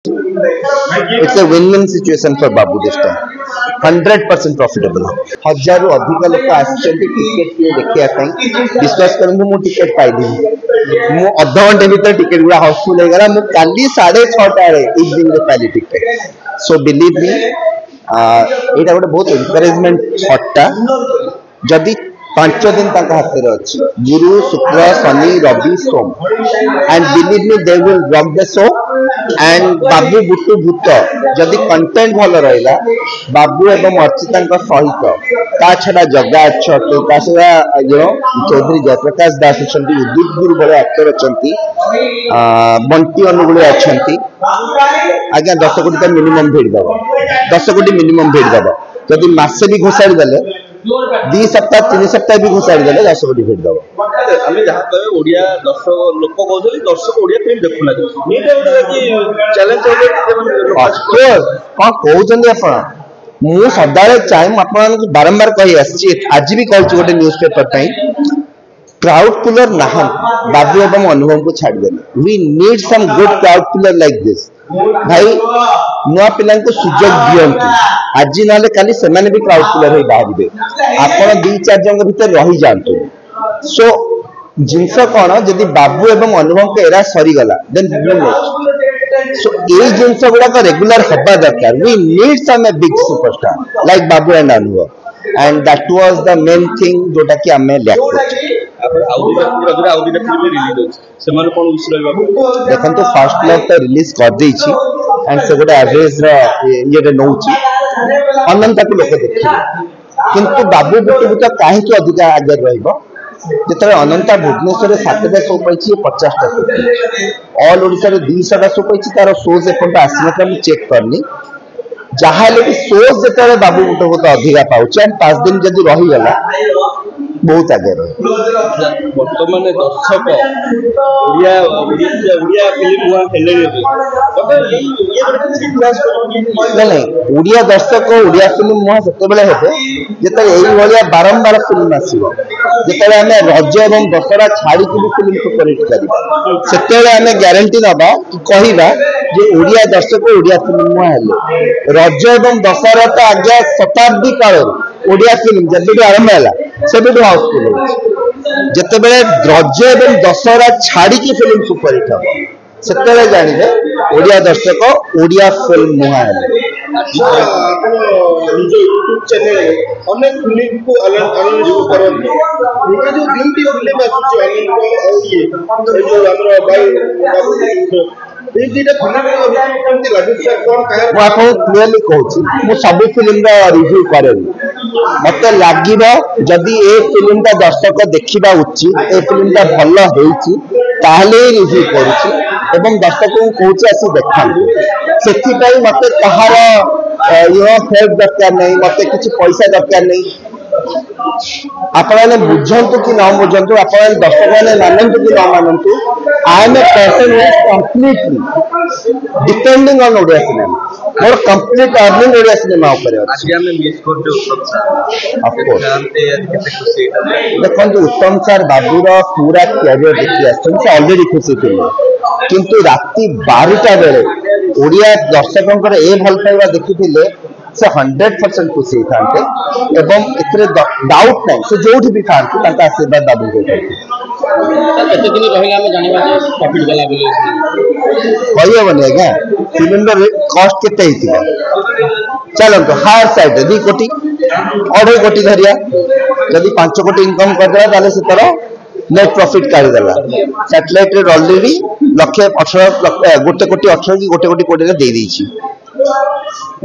It's a win-win situation for Babu this time. 100% profitable. हजार अधिक लोक आसछन्ति टिकट किए देखिया पई विश्वास करंतु मु टिकट पाइली मु अध घंटे भीतर टिकट गुड़ा हाउसफुल हो गला मु काली 6:30 रे इवनिंग रे पाइली टिकट सो बिलीव मी एटा गोटे बहुत एनकरेजमेंट हट्टा जदि 5 दिन तक हाथ में अच्छी गुरु शुक्र शनि रवि सोम and believe me they will rock the show and Babu बुटू भूत जदि कंटेंट भल रहा बाबू एवं अर्चिता सहित ता छड़ा जगह अच्छा छड़ा चौधरी जयप्रकाश दास अच्छा उदित गुरु भाई एक्टर अच्छा बंटी अनुगुले अच्छा आज्ञा 10 कोटी तो मिनिमम भिड़ दब 10 कोटी मिनिमम भिड़ दब जदि मसे भी घोषाड़ी देले 2 सप्ताह 3 सप्ताह भी घुसाड़ी देले 10 कोटी भिड़ दब आमे जहा कहे ओडिया दर्शक लोक कहउछली दर्शक ओडिया फिल्म देखुना एटा ओटा कि चैलेंज हो ऑफकोर्स कोन कहउछन्ती आपण मु सदाले चाहे आपण बारंबार कहि आछि आज भी कहउछ गोटे न्यूज़पेपर पई क्राउड पुलर नहा बाबू एवं अनुभव को छाड़ देले we need some good crowd puller like this भाई नुआ पिला को सुजोग दियंतु आज ना काली से भी क्राउड पुलर हो बाहर आपण 2-4 जन भीतर रही जातु सो जिनस कौन जदि बाबू एवं अनुभव के एरा सरीगला देन सो ये जिनस गुड़ाक रेगुलर हवा दरकार we need some a big superstar like Babu and Anubhav and that was the main thing जोटा कि आमे लैक देखो तो फर्स्ट लव तो रिलीज कर दी एंड से गोटे एवरेज ये नौची अनंत को लोक देखिए किंतु बाबू बुटुभूत कहीं अधिक आगे रही अनंता भुवनेश्वर 7टा शो पाई 50टा शो ऑल ओडिशा 200टा शो पाई तार शोज एपर्त आसना मुझे चेक करनी जहाँ भी शोज जो बाबू बुटुभूत अधिका पाँच एंड 5 दिन जब रहीगला बहुत आगे रहे बर्तमान दर्शक ओडिया दर्शक ओडिया फिल्म मुहा से ये बारंबार फिल्म आसो जो आम रज और दशहरा छाड़ी भी फिल्म सुपरहिट करवा से ग्यारंटी नवा कि कहवा जे ओडिया दर्शक ओडिया फिल्म मुहा रज और दशहरा तो आज्ञा शताब्दी काल ओडिया फिल्म जब आरंभ है से हाउसफुल होते रज और दशहरा छाड़ी फिल्म सुपरहिट हम से जानवे ओडिया दर्शक ओडिया फिल्म मुहा यूट्यूब चैनल अनेक फिल्म को एनालाइज करते निजे जो ब्यूटी फिल्म आछुची अनिल जो हमरो भाई क्लीयरली कहूँ सब फिल्म रिव्यू करे मत लगे जदि ए फिल्म टा दर्शक देखा उचित ए फिल्म टा भल होले रिव्यू करुँच दर्शक को कौच आस देखा से मत कहार हेल्प दरकार नहीं मत किसी पैसा दरकार नहीं आपने बुझंतु कि न बुझंतु आप दर्शक मैंने मानतु कि न मानतु I am a person completely depending on Odia cinema more complete earning Odia cinema ऊपर देखो उत्तम सर बाबूर पूरा कैरियर देखी ऑलरेडी खुशी थे किंतु राति 12टा बेले ओडिया दर्शकों ए भल पाइबा देखी से 100% खुशी था डाउट नहीं से जो भी था आशीर्वाद बाबू कहबनी आज्ञा फिल्म कस्ट के चलते हायर साइड 2 कोटी 2.5 कोटी धरिया जदि 5 कोटी इनकम करदेला से तर नेट प्रॉफिट काढ़ीदेला सैटेलाइट रे ऑलरेडी 1,18 1 कोटी 18 कि 1 कोटी 20 दे देछि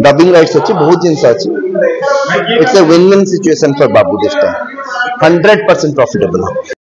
डबिंग राइट्स अच्छी बहुत जिनस अच्छी it's a win win situation for Babu this time 100% profitable